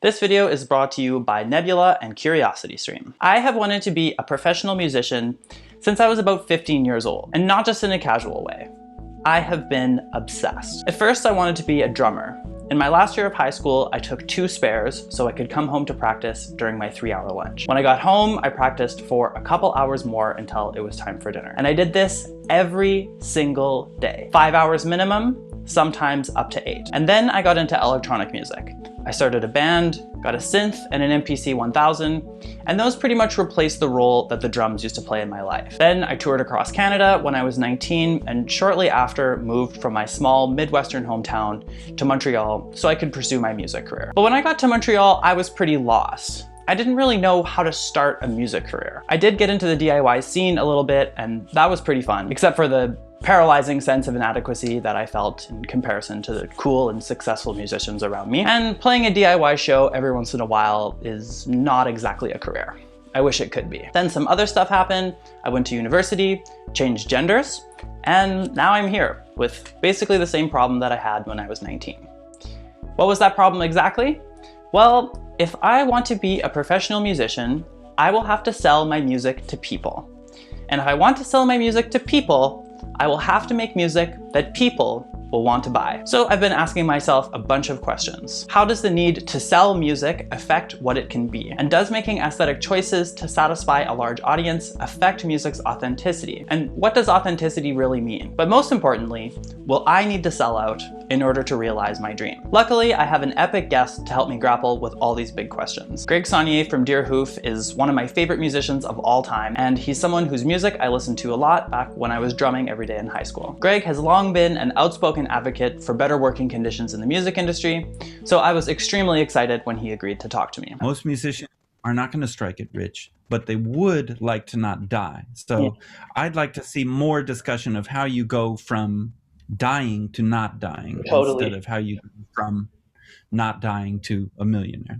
This video is brought to you by Nebula and CuriosityStream. I have wanted to be a professional musician since I was about 15 years old, and not just in a casual way. I have been obsessed. At first, I wanted to be a drummer. In my last year of high school, I took 2 spares so I could come home to practice during my 3-hour lunch. When I got home, I practiced for a couple hours more until it was time for dinner. And I did this every single day. 5 hours minimum, sometimes up to 8. And then I got into electronic music. I started a band, got a synth and an MPC 1000, and those pretty much replaced the role that the drums used to play in my life. Then I toured across Canada when I was 19, and shortly after moved from my small Midwestern hometown to Montreal so I could pursue my music career. But when I got to Montreal, I was pretty lost. I didn't really know how to start a music career. I did get into the DIY scene a little bit, and that was pretty fun, except for the paralyzing sense of inadequacy that I felt in comparison to the cool and successful musicians around me. And playing a DIY show every once in a while is not exactly a career. I wish it could be. Then some other stuff happened. I went to university, changed genders, and now I'm here with basically the same problem that I had when I was 19. What was that problem exactly? Well, if I want to be a professional musician, I will have to sell my music to people. And if I want to sell my music to people, I will have to make music that people will want to buy. So I've been asking myself a bunch of questions. How does the need to sell music affect what it can be? And does making aesthetic choices to satisfy a large audience affect music's authenticity? And what does authenticity really mean? But most importantly, will I need to sell out in order to realize my dream? Luckily, I have an epic guest to help me grapple with all these big questions. Saunier from Deerhoof is one of my favorite musicians of all time, and he's someone whose music I listened to a lot back when I was drumming every day in high school. Greg has long been an outspoken advocate for better working conditions in the music industry, so I was extremely excited when he agreed to talk to me. Most musicians are not going to strike it rich, but they would like to not die. So I'd like to see more discussion of how you go from dying to not dying, instead of how you go from not dying to a millionaire.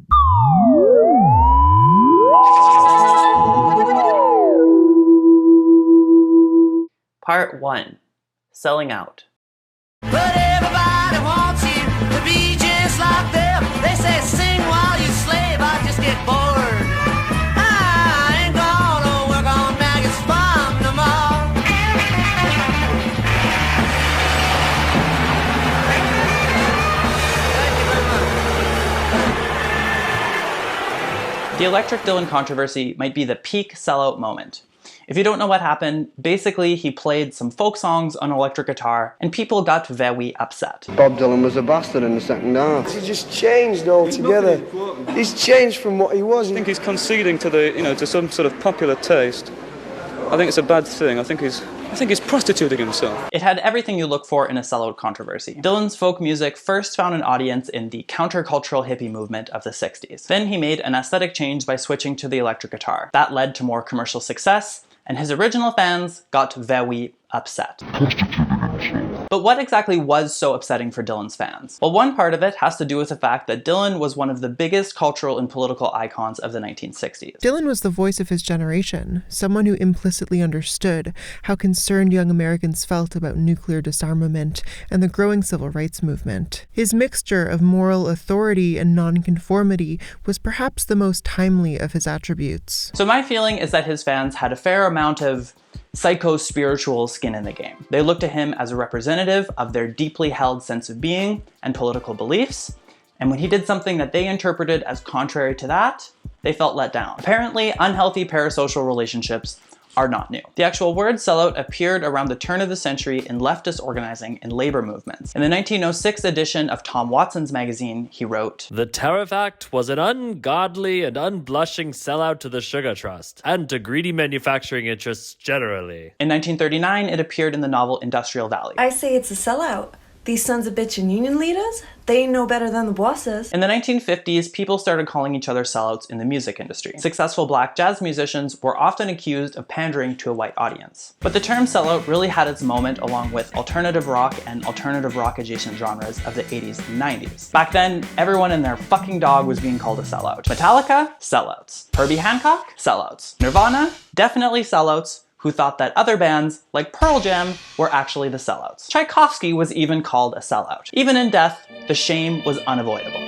Part 1. Selling out. But everybody wants you to be just like them. They say sing while you slave, I just get bored. I ain't gonna work on maggots farm no more. The Electric Dylan controversy might be the peak sellout moment. If you don't know what happened, basically he played some folk songs on electric guitar and people got very upset. Bob Dylan was a bastard in the second half. He just changed altogether. He's changed from what he was. I think he's conceding to to some sort of popular taste. I think it's a bad thing. I think he's prostituting himself. It had everything you look for in a sellout controversy. Dylan's folk music first found an audience in the countercultural hippie movement of the 60s. Then he made an aesthetic change by switching to the electric guitar. That led to more commercial success, and his original fans got very upset. But what exactly was so upsetting for Dylan's fans? Well, one part of it has to do with the fact that Dylan was one of the biggest cultural and political icons of the 1960s. Dylan was the voice of his generation, someone who implicitly understood how concerned young Americans felt about nuclear disarmament and the growing civil rights movement. His mixture of moral authority and nonconformity was perhaps the most timely of his attributes. So my feeling is that his fans had a fair amount of psycho-spiritual skin in the game. They looked to him as a representative of their deeply held sense of being and political beliefs, and when he did something that they interpreted as contrary to that, they felt let down. Apparently, unhealthy parasocial relationships are not new. The actual word sellout appeared around the turn of the century in leftist organizing and labor movements. In the 1906 edition of Tom Watson's magazine, he wrote, "The Tariff Act was an ungodly and unblushing sellout to the Sugar Trust, and to greedy manufacturing interests generally." In 1939, it appeared in the novel Industrial Valley. I say it's a sellout. These sons of bitchin' union leaders, they ain't no better than the bosses. In the 1950s, people started calling each other sellouts in the music industry. Successful black jazz musicians were often accused of pandering to a white audience. But the term sellout really had its moment along with alternative rock and alternative rock adjacent genres of the 80s and 90s. Back then, everyone and their fucking dog was being called a sellout. Metallica? Sellouts. Herbie Hancock? Sellouts. Nirvana? Definitely sellouts, who thought that other bands, like Pearl Jam, were actually the sellouts. Tchaikovsky was even called a sellout. Even in death, the shame was unavoidable.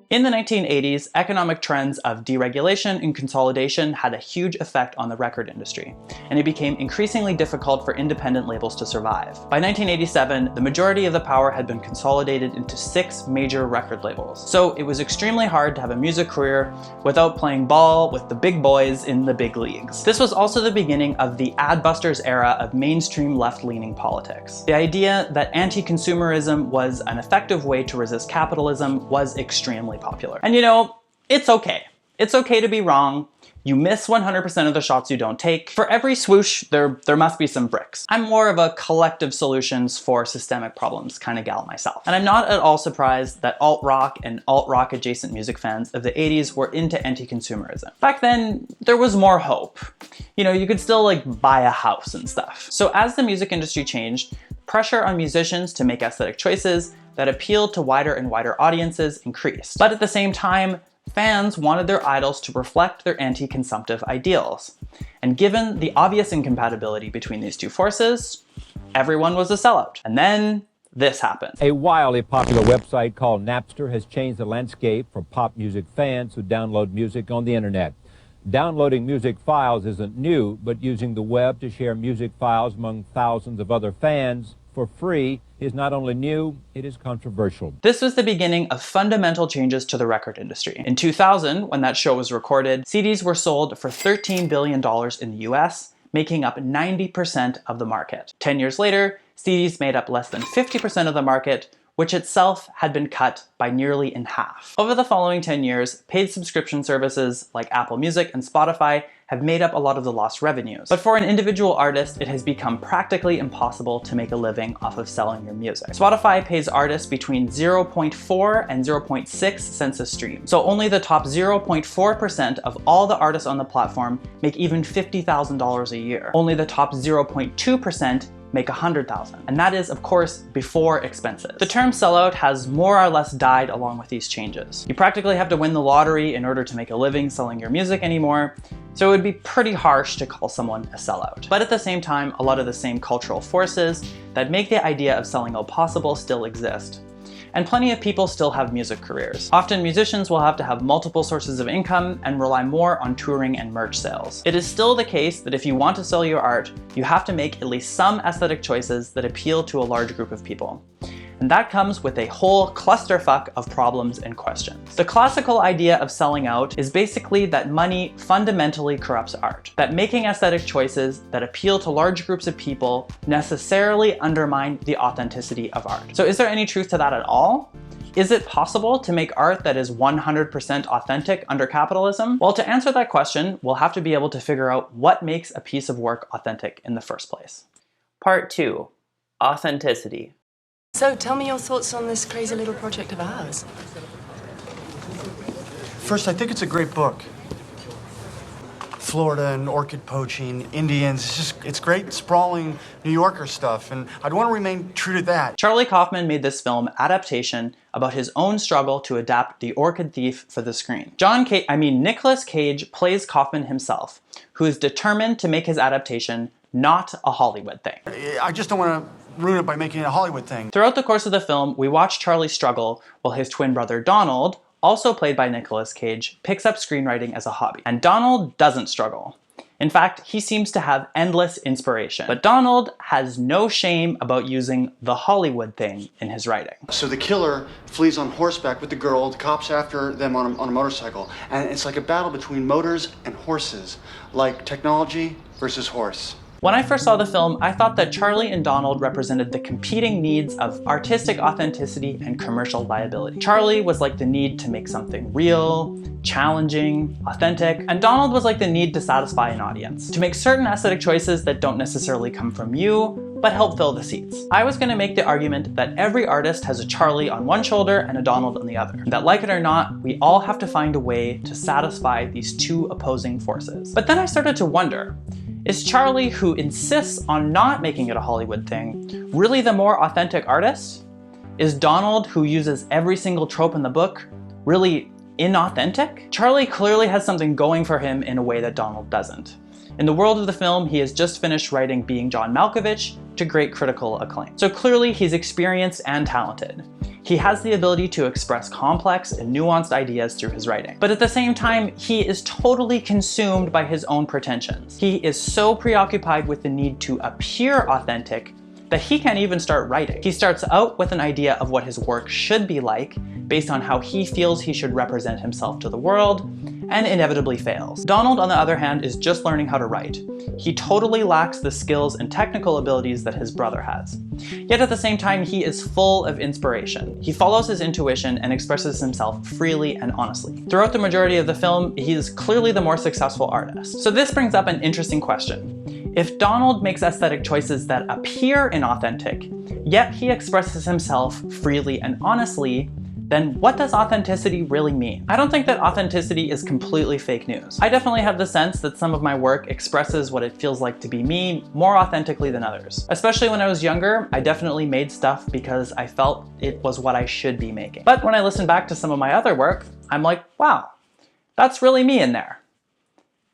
In the 1980s, economic trends of deregulation and consolidation had a huge effect on the record industry, and it became increasingly difficult for independent labels to survive. By 1987, the majority of the power had been consolidated into 6 major record labels, so it was extremely hard to have a music career without playing ball with the big boys in the big leagues. This was also the beginning of the ad-busters era of mainstream left-leaning politics. The idea that anti-consumerism was an effective way to resist capitalism was extremely popular. And you know, it's okay. It's okay to be wrong. You miss 100% of the shots you don't take. For every swoosh, there must be some bricks. I'm more of a collective solutions for systemic problems kind of gal myself. And I'm not at all surprised that alt-rock and alt-rock adjacent music fans of the 80s were into anti-consumerism. Back then, there was more hope. You know, you could still like buy a house and stuff. So as the music industry changed, pressure on musicians to make aesthetic choices that appealed to wider and wider audiences increased. But at the same time, fans wanted their idols to reflect their anti-consumptive ideals. And given the obvious incompatibility between these two forces, everyone was a sellout. And then this happened. A wildly popular website called Napster has changed the landscape for pop music fans who download music on the internet. Downloading music files isn't new, but using the web to share music files among thousands of other fans for free is not only new, it is controversial. This was the beginning of fundamental changes to the record industry. In 2000, when that show was recorded, CDs were sold for $13 billion in the US, making up 90% of the market. 10 years later, CDs made up less than 50% of the market, which itself had been cut by nearly in half. Over the following 10 years, paid subscription services like Apple Music and Spotify have made up a lot of the lost revenues. But for an individual artist, it has become practically impossible to make a living off of selling your music. Spotify pays artists between 0.4 and 0.6 cents a stream. So only the top 0.4% of all the artists on the platform make even $50,000 a year. Only the top 0.2% make $100,000. And that is, of course, before expenses. The term sellout has more or less died along with these changes. You practically have to win the lottery in order to make a living selling your music anymore, so it would be pretty harsh to call someone a sellout. But at the same time, a lot of the same cultural forces that make the idea of selling out possible still exist. And plenty of people still have music careers. Often musicians will have to have multiple sources of income and rely more on touring and merch sales. It is still the case that if you want to sell your art, you have to make at least some aesthetic choices that appeal to a large group of people. And that comes with a whole clusterfuck of problems and questions. The classical idea of selling out is basically that money fundamentally corrupts art, that making aesthetic choices that appeal to large groups of people necessarily undermine the authenticity of art. So is there any truth to that at all? Is it possible to make art that is 100% authentic under capitalism? Well, to answer that question, we'll have to be able to figure out what makes a piece of work authentic in the first place. Part 2. Authenticity. So, tell me your thoughts on this crazy little project of ours. First, I think it's a great book. Florida and orchid poaching, Indians, it's great sprawling New Yorker stuff, and I'd want to remain true to that. Charlie Kaufman made this film adaptation about his own struggle to adapt The Orchid Thief for the screen. Nicolas Cage plays Kaufman himself, who is determined to make his adaptation not a Hollywood thing. I just don't want to ruin it by making it a Hollywood thing. Throughout the course of the film, we watch Charlie struggle while his twin brother Donald, also played by Nicolas Cage, picks up screenwriting as a hobby. And Donald doesn't struggle. In fact, he seems to have endless inspiration. But Donald has no shame about using the Hollywood thing in his writing. So the killer flees on horseback with the girl, the cops after them on a motorcycle. And it's like a battle between motors and horses, like technology versus horse. When I first saw the film, I thought that Charlie and Donald represented the competing needs of artistic authenticity and commercial viability. Charlie was like the need to make something real, challenging, authentic, and Donald was like the need to satisfy an audience, to make certain aesthetic choices that don't necessarily come from you, but help fill the seats. I was going to make the argument that every artist has a Charlie on one shoulder and a Donald on the other, that like it or not, we all have to find a way to satisfy these two opposing forces. But then I started to wonder, is Charlie, who insists on not making it a Hollywood thing, really the more authentic artist? Is Donald, who uses every single trope in the book, really inauthentic? Charlie clearly has something going for him in a way that Donald doesn't. In the world of the film, he has just finished writing Being John Malkovich to great critical acclaim. So clearly he's experienced and talented. He has the ability to express complex and nuanced ideas through his writing. But at the same time, he is totally consumed by his own pretensions. He is so preoccupied with the need to appear authentic that he can't even start writing. He starts out with an idea of what his work should be like, based on how he feels he should represent himself to the world, and inevitably fails. Donald, on the other hand, is just learning how to write. He totally lacks the skills and technical abilities that his brother has. Yet at the same time, he is full of inspiration. He follows his intuition and expresses himself freely and honestly. Throughout the majority of the film, he is clearly the more successful artist. So this brings up an interesting question. If Donald makes aesthetic choices that appear inauthentic, yet he expresses himself freely and honestly, then what does authenticity really mean? I don't think that authenticity is completely fake news. I definitely have the sense that some of my work expresses what it feels like to be me more authentically than others. Especially when I was younger, I definitely made stuff because I felt it was what I should be making. But when I listen back to some of my other work, I'm like, wow, that's really me in there.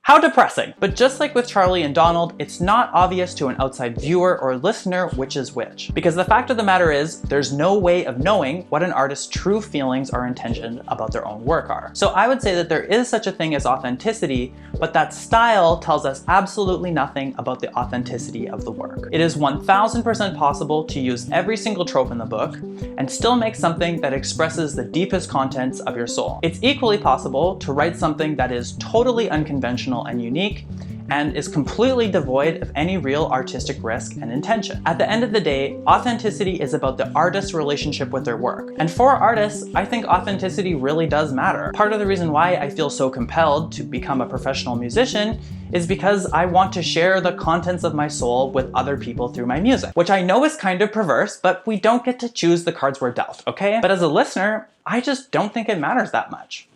How depressing. But just like with Charlie and Donald, it's not obvious to an outside viewer or listener which is which. Because the fact of the matter is, there's no way of knowing what an artist's true feelings or intention about their own work are. So I would say that there is such a thing as authenticity, but that style tells us absolutely nothing about the authenticity of the work. It is 1000% possible to use every single trope in the book and still make something that expresses the deepest contents of your soul. It's equally possible to write something that is totally unconventional and unique, and is completely devoid of any real artistic risk and intention. At the end of the day, authenticity is about the artist's relationship with their work. And for artists, I think authenticity really does matter. Part of the reason why I feel so compelled to become a professional musician is because I want to share the contents of my soul with other people through my music, which I know is kind of perverse, but we don't get to choose the cards we're dealt, okay? But as a listener, I just don't think it matters that much.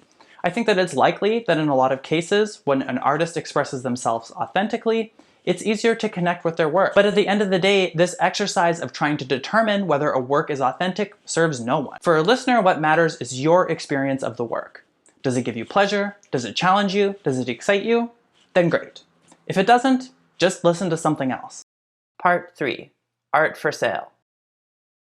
I think that it's likely that in a lot of cases, when an artist expresses themselves authentically, it's easier to connect with their work. But at the end of the day, this exercise of trying to determine whether a work is authentic serves no one. For a listener, what matters is your experience of the work. Does it give you pleasure? Does it challenge you? Does it excite you? Then great. If it doesn't, just listen to something else. Part 3. Art for sale.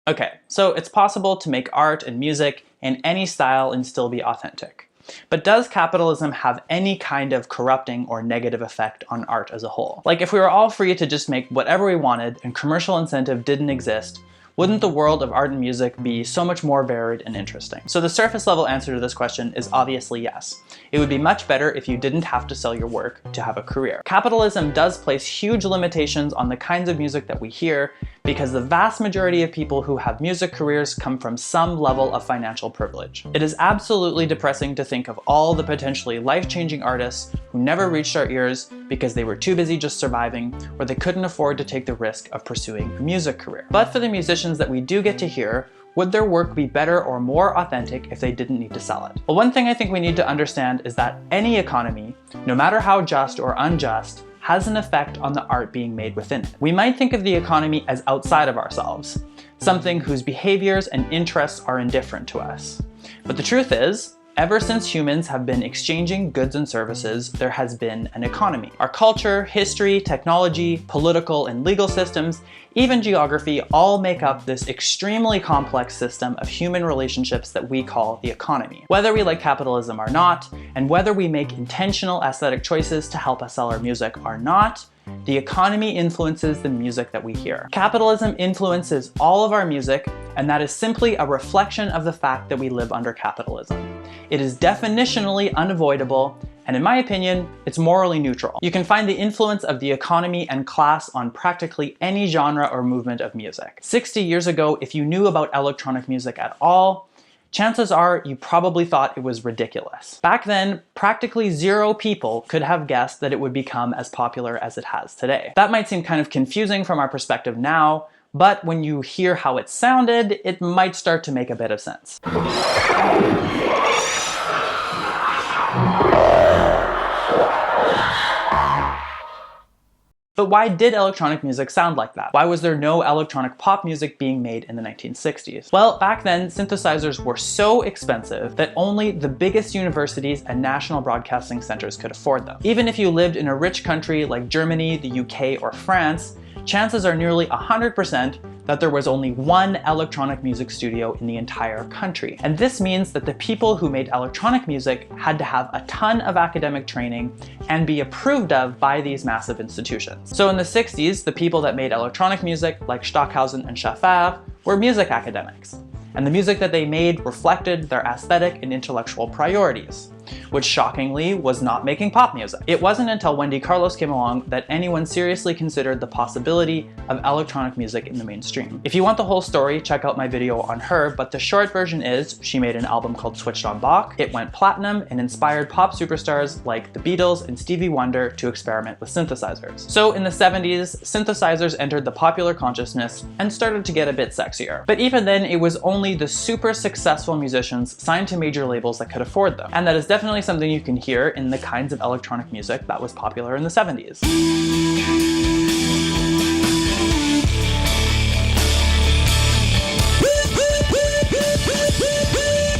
Okay, so it's possible to make art and music in any style and still be authentic. But does capitalism have any kind of corrupting or negative effect on art as a whole? Like, if we were all free to just make whatever we wanted and commercial incentive didn't exist, wouldn't the world of art and music be so much more varied and interesting? So the surface level answer to this question is obviously yes. It would be much better if you didn't have to sell your work to have a career. Capitalism does place huge limitations on the kinds of music that we hear because the vast majority of people who have music careers come from some level of financial privilege. It is absolutely depressing to think of all the potentially life-changing artists who never reached our ears because they were too busy just surviving or they couldn't afford to take the risk of pursuing a music career. But for the musicians that we do get to hear, would their work be better or more authentic if they didn't need to sell it? Well, one thing I think we need to understand is that any economy, no matter how just or unjust, has an effect on the art being made within it. We might think of the economy as outside of ourselves, something whose behaviors and interests are indifferent to us. But the truth is, ever since humans have been exchanging goods and services, there has been an economy. Our culture, history, technology, political and legal systems, even geography all make up this extremely complex system of human relationships that we call the economy. Whether we like capitalism or not, and whether we make intentional aesthetic choices to help us sell our music or not, the economy influences the music that we hear. Capitalism influences all of our music, and that is simply a reflection of the fact that we live under capitalism. It is definitionally unavoidable, and in my opinion, it's morally neutral. You can find the influence of the economy and class on practically any genre or movement of music. 60 years ago, if you knew about electronic music at all, chances are you probably thought it was ridiculous. Back then, practically 0 people could have guessed that it would become as popular as it has today. That might seem kind of confusing from our perspective now, but when you hear how it sounded, it might start to make a bit of sense. But why did electronic music sound like that? Why was there no electronic pop music being made in the 1960s? Well, back then, synthesizers were so expensive that only the biggest universities and national broadcasting centers could afford them. Even if you lived in a rich country like Germany, the UK, or France, chances are nearly 100% that there was only one electronic music studio in the entire country. And this means that the people who made electronic music had to have a ton of academic training and be approved of by these massive institutions. So in the 60s, the people that made electronic music, like Stockhausen and Schaffer, were music academics. And the music that they made reflected their aesthetic and intellectual priorities, which shockingly was not making pop music. It wasn't until Wendy Carlos came along that anyone seriously considered the possibility of electronic music in the mainstream. If you want the whole story, check out my video on her, but the short version is she made an album called Switched on Bach. It went platinum and inspired pop superstars like the Beatles and Stevie Wonder to experiment with synthesizers. So in the 70s, synthesizers entered the popular consciousness and started to get a bit sexier. But even then, it was only the super successful musicians signed to major labels that could afford them. And that is definitely something you can hear in the kinds of electronic music that was popular in the 70s.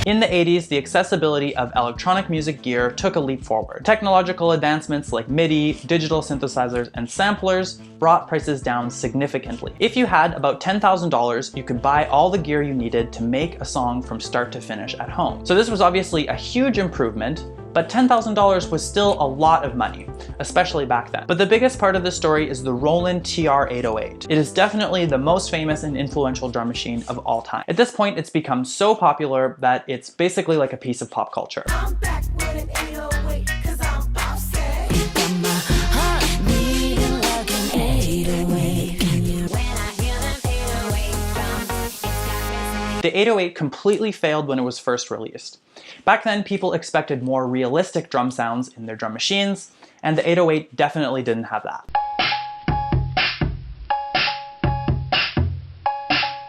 In the 80s, the accessibility of electronic music gear took a leap forward. Technological advancements like MIDI, digital synthesizers, and samplers brought prices down significantly. If you had about $10,000, you could buy all the gear you needed to make a song from start to finish at home. So this was obviously a huge improvement, but $10,000 was still a lot of money, especially back then. But the biggest part of the story is the Roland TR-808. It is definitely the most famous and influential drum machine of all time. At this point, it's become so popular that it's basically like a piece of pop culture. I'm back with an 808, 'cause I'm bossy. Got my heart beating like an 808. When I hear them 808 drums, it's got The 808 completely failed when it was first released. Back then, people expected more realistic drum sounds in their drum machines, and the 808 definitely didn't have that.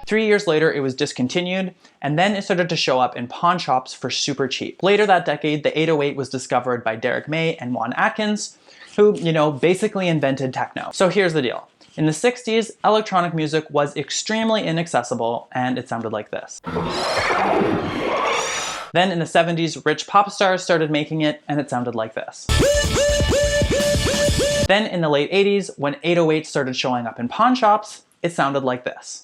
3 years later, it was discontinued, and then it started to show up in pawn shops for super cheap. Later that decade, the 808 was discovered by Derek May and Juan Atkins, who, basically invented techno. So here's the deal. In the 60s, electronic music was extremely inaccessible, and it sounded like this. Then in the 70s, rich pop stars started making it, and it sounded like this. Then in the late 80s, when 808s started showing up in pawn shops, it sounded like this.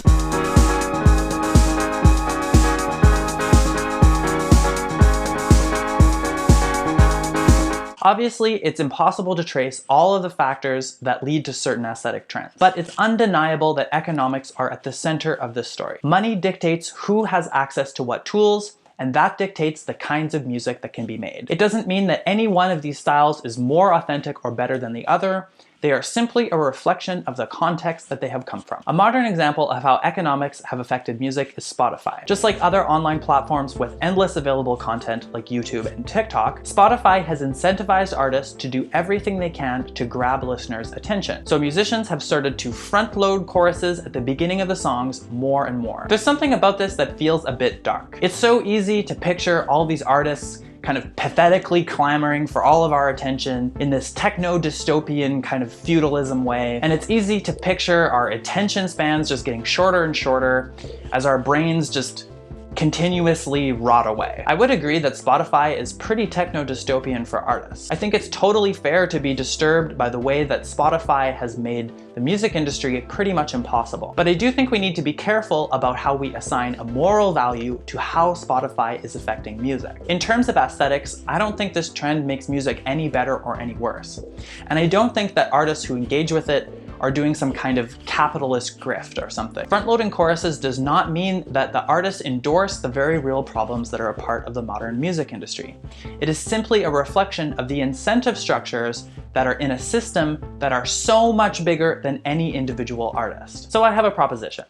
Obviously, it's impossible to trace all of the factors that lead to certain aesthetic trends, but it's undeniable that economics are at the center of this story. Money dictates who has access to what tools, and that dictates the kinds of music that can be made. It doesn't mean that any one of these styles is more authentic or better than the other. They are simply a reflection of the context that they have come from. A modern example of how economics have affected music is Spotify. Just like other online platforms with endless available content like YouTube and TikTok, Spotify has incentivized artists to do everything they can to grab listeners' attention. So musicians have started to front-load choruses at the beginning of the songs more and more. There's something about this that feels a bit dark. It's so easy to picture all these artists kind of pathetically clamoring for all of our attention in this techno-dystopian kind of feudalism way. And it's easy to picture our attention spans just getting shorter and shorter as our brains just continuously rot away. I would agree that Spotify is pretty techno-dystopian for artists. I think it's totally fair to be disturbed by the way that Spotify has made the music industry pretty much impossible. But I do think we need to be careful about how we assign a moral value to how Spotify is affecting music. In terms of aesthetics, I don't think this trend makes music any better or any worse. And I don't think that artists who engage with it are doing some kind of capitalist grift or something. Front-loading choruses does not mean that the artists endorse the very real problems that are a part of the modern music industry. It is simply a reflection of the incentive structures that are in a system that are so much bigger than any individual artist. So I have a proposition.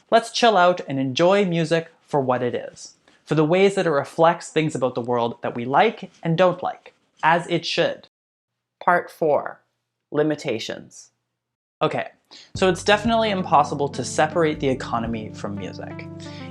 Let's chill out and enjoy music for what it is, for the ways that it reflects things about the world that we like and don't like, as it should. Part 4. Limitations. Okay, so it's definitely impossible to separate the economy from music.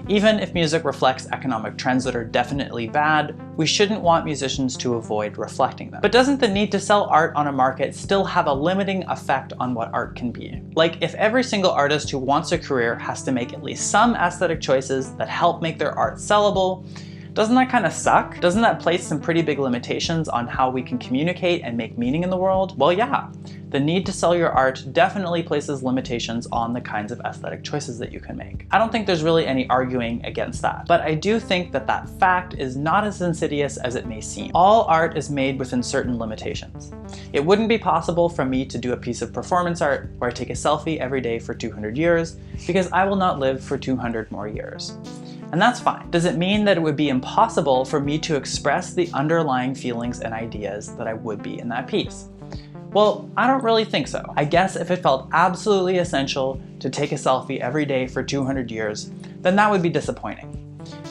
Even if music reflects economic trends that are definitely bad, we shouldn't want musicians to avoid reflecting them. But doesn't the need to sell art on a market still have a limiting effect on what art can be? Like, if every single artist who wants a career has to make at least some aesthetic choices that help make their art sellable, doesn't that kind of suck? Doesn't that place some pretty big limitations on how we can communicate and make meaning in the world? Well, yeah. The need to sell your art definitely places limitations on the kinds of aesthetic choices that you can make. I don't think there's really any arguing against that, but I do think that that fact is not as insidious as it may seem. All art is made within certain limitations. It wouldn't be possible for me to do a piece of performance art where I take a selfie every day for 200 years, because I will not live for 200 more years. And that's fine. Does it mean that it would be impossible for me to express the underlying feelings and ideas that I would be in that piece? Well, I don't really think so. I guess if it felt absolutely essential to take a selfie every day for 200 years, then that would be disappointing.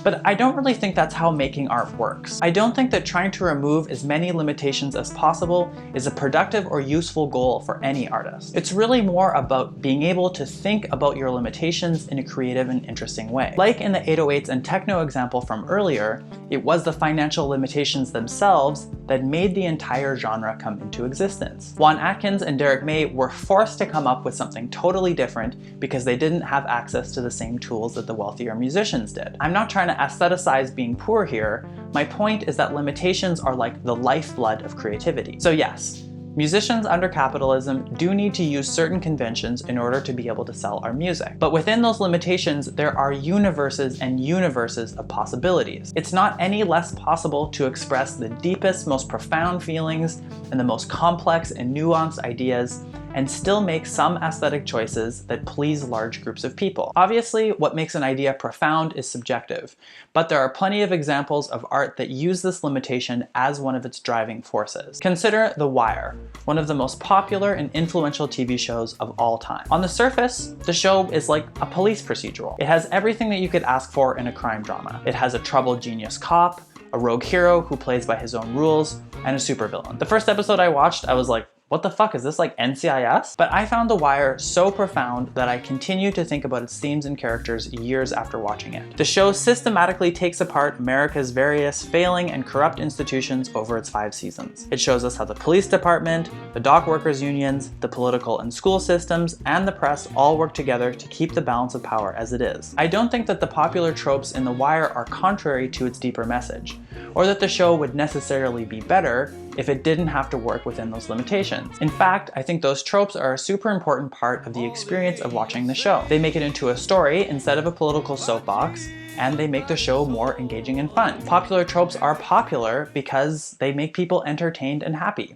But I don't really think that's how making art works. I don't think that trying to remove as many limitations as possible is a productive or useful goal for any artist. It's really more about being able to think about your limitations in a creative and interesting way. Like in the 808s and techno example from earlier, it was the financial limitations themselves that made the entire genre come into existence. Juan Atkins and Derek May were forced to come up with something totally different because they didn't have access to the same tools that the wealthier musicians did. I'm not trying to aestheticize being poor here. My point is that limitations are like the lifeblood of creativity. So yes, musicians under capitalism do need to use certain conventions in order to be able to sell our music. But within those limitations, there are universes and universes of possibilities. It's not any less possible to express the deepest, most profound feelings and the most complex and nuanced ideas and still make some aesthetic choices that please large groups of people. Obviously, what makes an idea profound is subjective, but there are plenty of examples of art that use this limitation as one of its driving forces. Consider The Wire, one of the most popular and influential TV shows of all time. On the surface, the show is like a police procedural. It has everything that you could ask for in a crime drama. It has a troubled genius cop, a rogue hero who plays by his own rules, and a supervillain. The first episode I watched, I was like, what the fuck, is this like NCIS? But I found The Wire so profound that I continue to think about its themes and characters years after watching it. The show systematically takes apart America's various failing and corrupt institutions over its 5 seasons. It shows us how the police department, the dock workers unions, the political and school systems, and the press all work together to keep the balance of power as it is. I don't think that the popular tropes in The Wire are contrary to its deeper message, or that the show would necessarily be better if it didn't have to work within those limitations. In fact, I think those tropes are a super important part of the experience of watching the show. They make it into a story instead of a political soapbox, and they make the show more engaging and fun. Popular tropes are popular because they make people entertained and happy.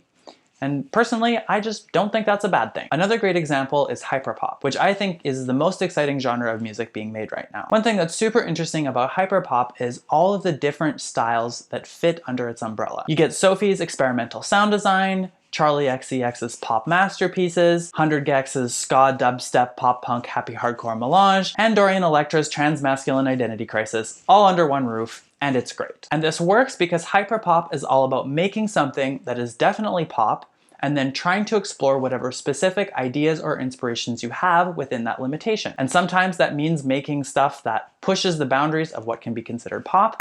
And personally, I just don't think that's a bad thing. Another great example is hyperpop, which I think is the most exciting genre of music being made right now. One thing that's super interesting about hyperpop is all of the different styles that fit under its umbrella. You get Sophie's experimental sound design, Charlie XCX's pop masterpieces, 100 Gex's ska dubstep pop punk happy hardcore melange, and Dorian Electra's transmasculine identity crisis, all under one roof, and it's great. And this works because hyperpop is all about making something that is definitely pop and then trying to explore whatever specific ideas or inspirations you have within that limitation. And sometimes that means making stuff that pushes the boundaries of what can be considered pop.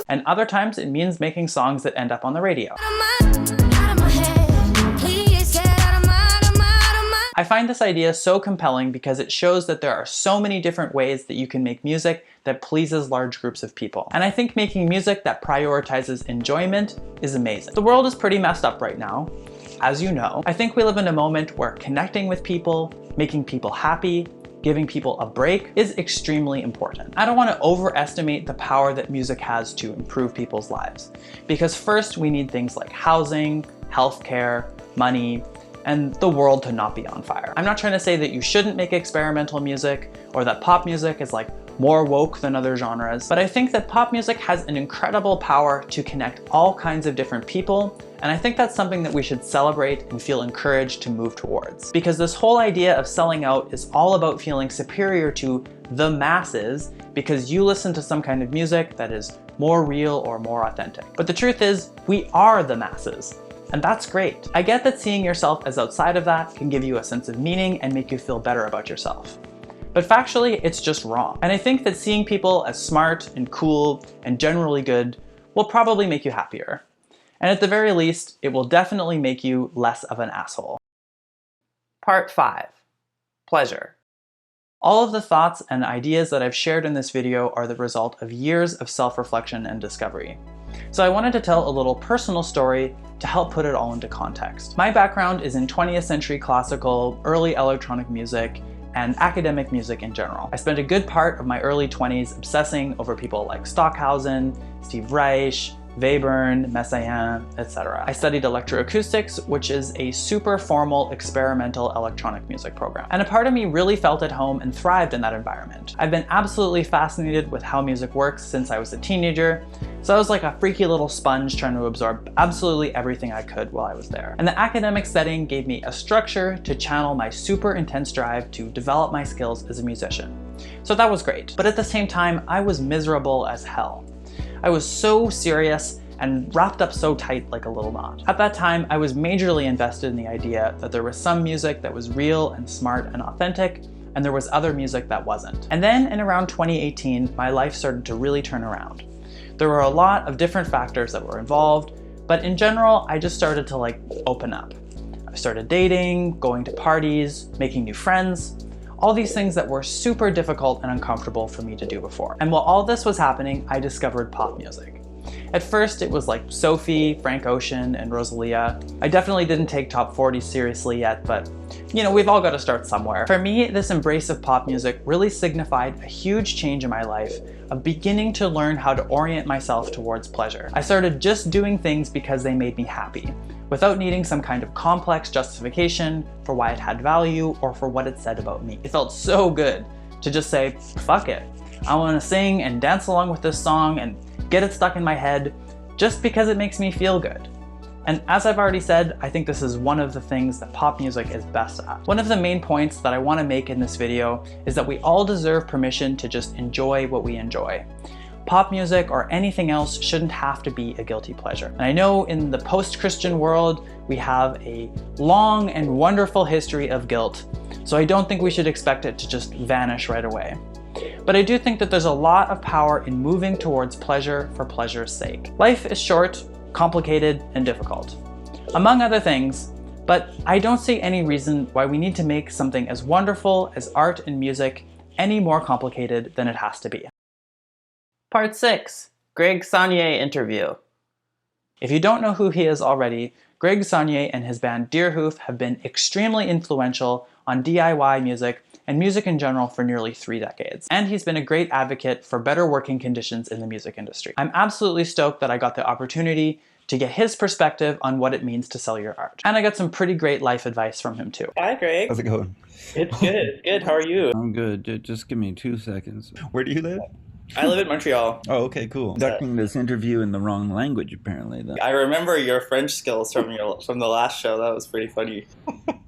And other times it means making songs that end up on the radio. I find this idea so compelling because it shows that there are so many different ways that you can make music that pleases large groups of people. And I think making music that prioritizes enjoyment is amazing. The world is pretty messed up right now, as you know. I think we live in a moment where connecting with people, making people happy, giving people a break is extremely important. I don't want to overestimate the power that music has to improve people's lives. Because first we need things like housing, healthcare, money, and the world to not be on fire. I'm not trying to say that you shouldn't make experimental music or that pop music is like more woke than other genres, but I think that pop music has an incredible power to connect all kinds of different people, and I think that's something that we should celebrate and feel encouraged to move towards. Because this whole idea of selling out is all about feeling superior to the masses because you listen to some kind of music that is more real or more authentic. But the truth is, we are the masses. And that's great. I get that seeing yourself as outside of that can give you a sense of meaning and make you feel better about yourself. But factually, it's just wrong. And I think that seeing people as smart and cool and generally good will probably make you happier. And at the very least, it will definitely make you less of an asshole. Part 5. Pleasure. All of the thoughts and ideas that I've shared in this video are the result of years of self-reflection and discovery. So I wanted to tell a little personal story to help put it all into context. My background is in 20th century classical, early electronic music, and academic music in general. I spent a good part of my early 20s obsessing over people like Stockhausen, Steve Reich, Webern, Messiaen, etc. I studied electroacoustics, which is a super formal experimental electronic music program. And a part of me really felt at home and thrived in that environment. I've been absolutely fascinated with how music works since I was a teenager, so I was like a freaky little sponge trying to absorb absolutely everything I could while I was there. And the academic setting gave me a structure to channel my super intense drive to develop my skills as a musician. So that was great. But at the same time, I was miserable as hell. I was so serious and wrapped up so tight like a little knot. At that time, I was majorly invested in the idea that there was some music that was real and smart and authentic, and there was other music that wasn't. And then in around 2018, my life started to really turn around. There were a lot of different factors that were involved, but in general, I just started to open up. I started dating, going to parties, making new friends, all these things that were super difficult and uncomfortable for me to do before. And while all this was happening, I discovered pop music. At first, it was like Sophie, Frank Ocean, and Rosalia. I definitely didn't take top 40 seriously yet, but we've all got to start somewhere. For me, this embrace of pop music really signified a huge change in my life of beginning to learn how to orient myself towards pleasure. I started just doing things because they made me happy, without needing some kind of complex justification for why it had value or for what it said about me. It felt so good to just say, fuck it. I want to sing and dance along with this song and get it stuck in my head just because it makes me feel good. And as I've already said, I think this is one of the things that pop music is best at. One of the main points that I want to make in this video is that we all deserve permission to just enjoy what we enjoy. Pop music or anything else shouldn't have to be a guilty pleasure. And I know in the post-Christian world, we have a long and wonderful history of guilt, so I don't think we should expect it to just vanish right away. But I do think that there's a lot of power in moving towards pleasure for pleasure's sake. Life is short, complicated, and difficult, among other things, but I don't see any reason why we need to make something as wonderful as art and music any more complicated than it has to be. Part 6. Greg Saunier interview. If you don't know who he is already, Greg Saunier and his band Deerhoof have been extremely influential on DIY music and music in general for nearly 3 decades. And he's been a great advocate for better working conditions in the music industry. I'm absolutely stoked that I got the opportunity to get his perspective on what it means to sell your art. And I got some pretty great life advice from him too. Hi, Greg. How's it going? It's good. It's good. How are you? I'm good. Just give me 2 seconds. Where do you live? I live in Montreal. Oh, okay, cool. Conducting this interview in the wrong language, apparently. Then. I remember your French skills from the last show. That was pretty funny.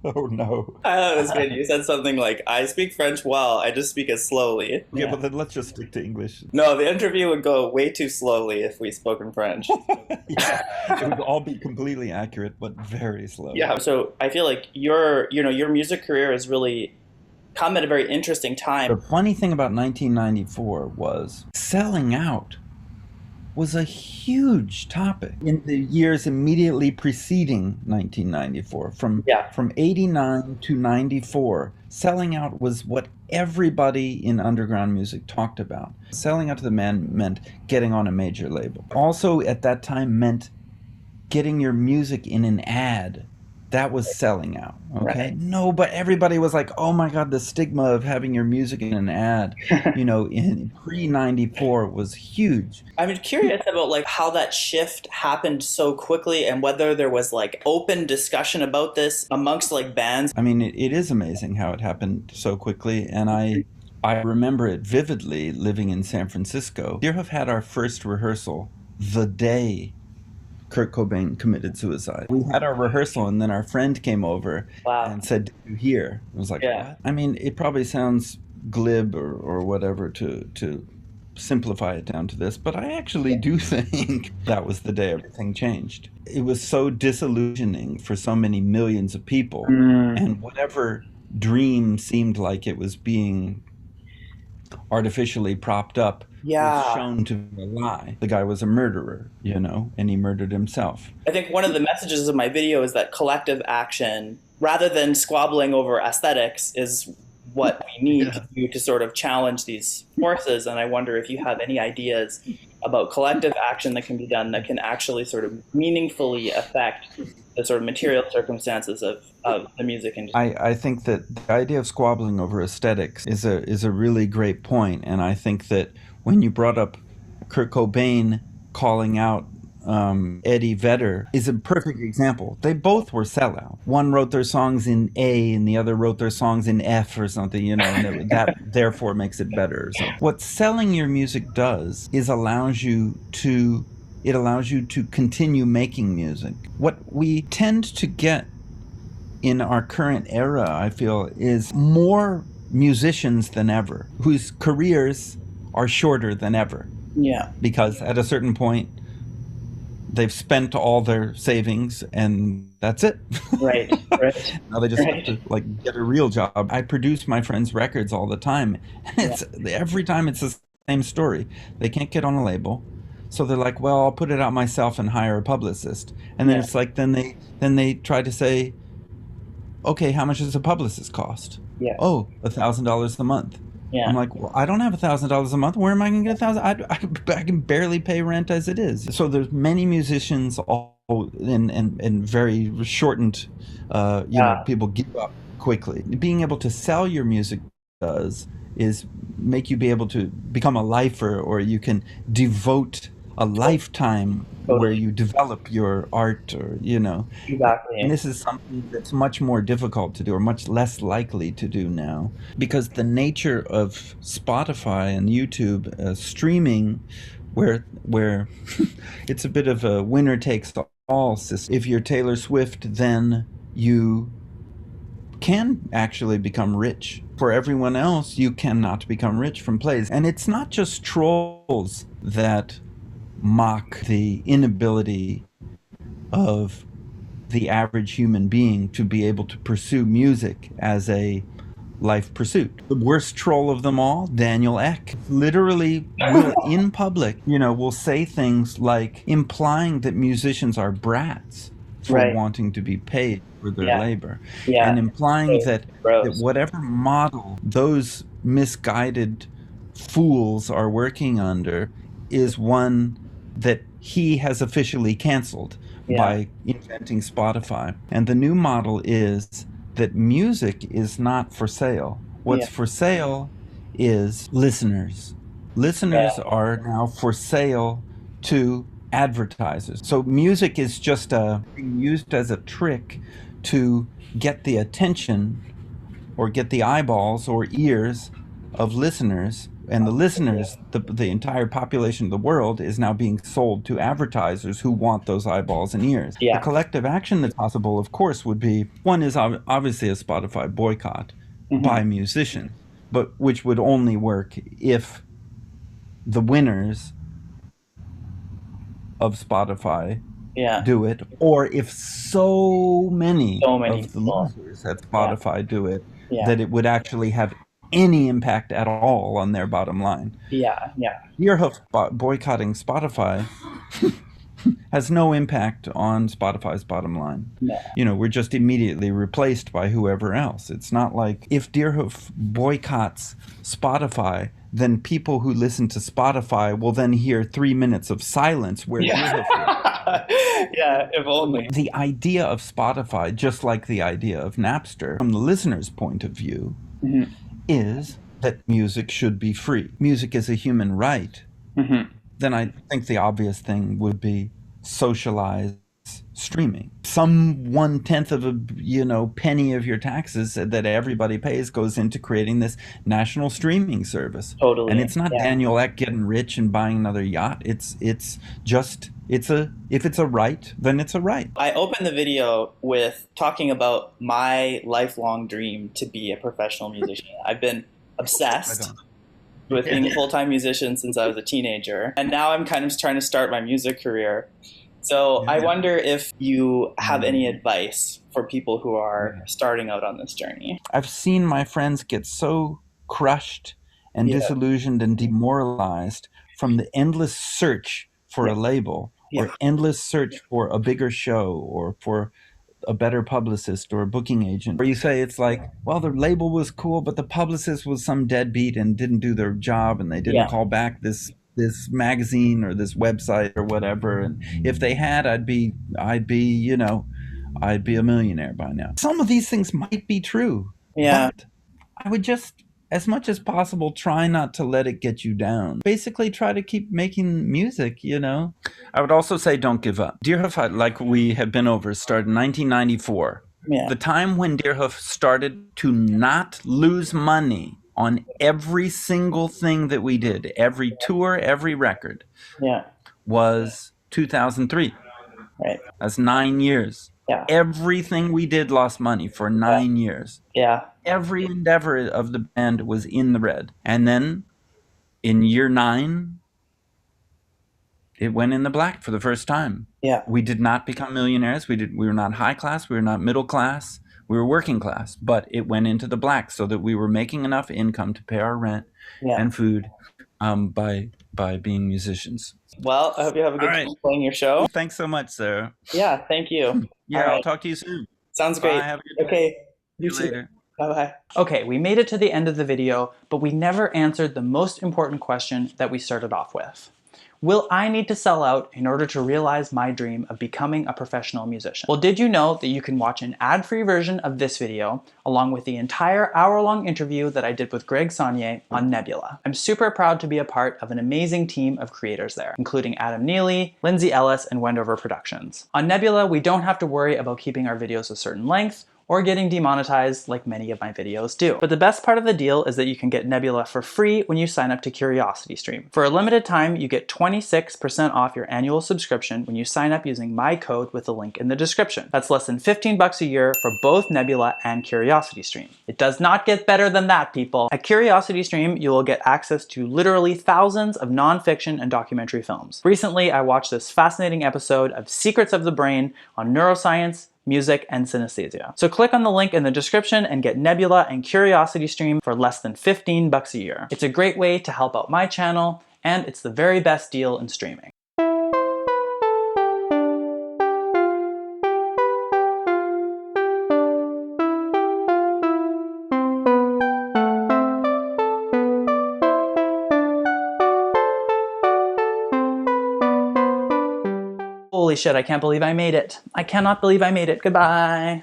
Oh, no. I thought it was good. You said something like, I speak French well, I just speak it slowly. Yeah, but then let's just stick to English. No, the interview would go way too slowly if we spoke in French. Yeah, it would all be completely accurate, but very slow. Yeah, so I feel like your music career has really come at a very interesting time. The funny thing about 1994 was selling out was a huge topic in the years immediately preceding 1994. From 89 to 94, selling out was what everybody in underground music talked about. Selling out to the man meant getting on a major label. Also at that time meant getting your music in an ad. That was selling out, okay? Right. No, but everybody was like, oh my God, the stigma of having your music in an ad, in pre-94 was huge. I'm curious about how that shift happened so quickly and whether there was open discussion about this amongst bands. I mean, it is amazing how it happened so quickly, and I remember it vividly living in San Francisco. Deerhoof had our first rehearsal the day Kurt Cobain committed suicide. We had our rehearsal and then our friend came over and said, "Did you hear?" I was like, "What?" I mean, it probably sounds glib or whatever to simplify it down to this, but I actually do think that was the day everything changed. It was so disillusioning for so many millions of people, and whatever dream seemed like it was being artificially propped up was shown to be a lie. The guy was a murderer, and he murdered himself. I think one of the messages of my video is that collective action, rather than squabbling over aesthetics, is what we need to do to sort of challenge these forces. And I wonder if you have any ideas about collective action that can be done that can actually sort of meaningfully affect the sort of material circumstances of the music industry. I think that the idea of squabbling over aesthetics is a really great point, and I think that when you brought up Kurt Cobain calling out Eddie Vedder is a perfect example. They both were sellout. One wrote their songs in A and the other wrote their songs in F or something, and that therefore makes it better. So what selling your music does is allows you to continue making music. What we tend to get in our current era, I feel, is more musicians than ever, whose careers are shorter than ever. Yeah. Because at a certain point, they've spent all their savings and that's it. Right. Now they just have to get a real job. I produce my friends' records all the time. And every time it's the same story. They can't get on a label. So they're like, well, I'll put it out myself and hire a publicist. And then it's like, then they try to say, okay, how much does a publicist cost? Yeah. Oh, $1,000 a month. Yeah. I'm like, well, I don't have $1,000 a month. Where am I going to get $1,000? I can barely pay rent as it is. So there's many musicians all in very shortened, people give up quickly. Being able to sell your music is make you be able to become a lifer, or you can devote a lifetime where you develop your art, or Exactly. And this is something that's much more difficult to do, or much less likely to do now, because the nature of Spotify and YouTube streaming, where it's a bit of a winner takes all system. If you're Taylor Swift, then you can actually become rich. For everyone else, you cannot become rich from plays. And it's not just trolls that mock the inability of the average human being to be able to pursue music as a life pursuit. The worst troll of them all, Daniel Ek, literally will, in public, will say things like implying that musicians are brats for wanting to be paid for their labor, and implying that whatever model those misguided fools are working under is one that he has officially canceled by inventing Spotify. And the new model is that music is not for sale. What's for sale is listeners. Listeners are now for sale to advertisers. So music is just being used as a trick to get the attention or get the eyeballs or ears of listeners. And the listeners, the entire population of the world, is now being sold to advertisers who want those eyeballs and ears. The collective action that's possible, of course, would be, one is obviously a Spotify boycott by musicians, but which would only work if the winners of Spotify do it, or if so many of the losers at Spotify do it, that it would actually have any impact at all on their bottom line. Deerhoof boycotting Spotify has no impact on Spotify's bottom line. We're just immediately replaced by whoever else. It's not like if Deerhoof boycotts Spotify, then people who listen to Spotify will then hear 3 minutes of silence where Deerhoof if only. The idea of Spotify, just like the idea of Napster, from the listener's point of view, is that music should be free. Music is a human right. Then I think the obvious thing would be socialize streaming. Some 1/10 of a penny of your taxes that everybody pays goes into creating this national streaming service. Totally. And it's not Daniel Ek getting rich and buying another yacht. It's just if it's a right, then it's a right. I opened the video with talking about my lifelong dream to be a professional musician. I've been obsessed with being a full-time musician since I was a teenager. And now I'm kind of trying to start my music career. So I wonder if you have any advice for people who are starting out on this journey. I've seen my friends get so crushed and disillusioned and demoralized from the endless search for a label or endless search for a bigger show or for a better publicist or a booking agent. Where you say it's like, well, the label was cool, but the publicist was some deadbeat and didn't do their job, and they didn't call back this magazine or this website or whatever. And if they had, I'd be a millionaire by now. Some of these things might be true. Yeah. But I would just, as much as possible, try not to let it get you down. Basically, try to keep making music, I would also say don't give up. Deerhoof, like we have been over, started in 1994. Yeah. The time when Deerhoof started to not lose money on every single thing that we did, every tour, every record, was 2003. Right. That's 9 years. Yeah. Everything we did lost money for 9 years. Yeah. Every endeavor of the band was in the red. And then in year 9, it went in the black for the first time. Yeah. We did not become millionaires. We were not high class. We were not middle class. We were working class. But it went into the black so that we were making enough income to pay our rent and food by being musicians. Well, I hope you have a good time playing your show. Thanks so much, Sarah. Yeah, thank you. I'll talk to you soon. Sounds great. Bye, have a good day. Okay. See you later. Bye-bye. Okay, we made it to the end of the video, but we never answered the most important question that we started off with. Will I need to sell out in order to realize my dream of becoming a professional musician? Well, did you know that you can watch an ad-free version of this video along with the entire hour-long interview that I did with Greg Saunier on Nebula? I'm super proud to be a part of an amazing team of creators there, including Adam Neely, Lindsay Ellis, and Wendover Productions. On Nebula, we don't have to worry about keeping our videos a certain length or getting demonetized like many of my videos do. But the best part of the deal is that you can get Nebula for free when you sign up to CuriosityStream. For a limited time, you get 26% off your annual subscription when you sign up using my code with the link in the description. That's less than $15 a year for both Nebula and CuriosityStream. It does not get better than that, people. At CuriosityStream, you will get access to literally thousands of nonfiction and documentary films. Recently, I watched this fascinating episode of Secrets of the Brain on neuroscience, music, and synesthesia. So click on the link in the description and get Nebula and CuriosityStream for less than $15 a year. It's a great way to help out my channel, and it's the very best deal in streaming. Holy shit, I can't believe I made it. I cannot believe I made it. Goodbye.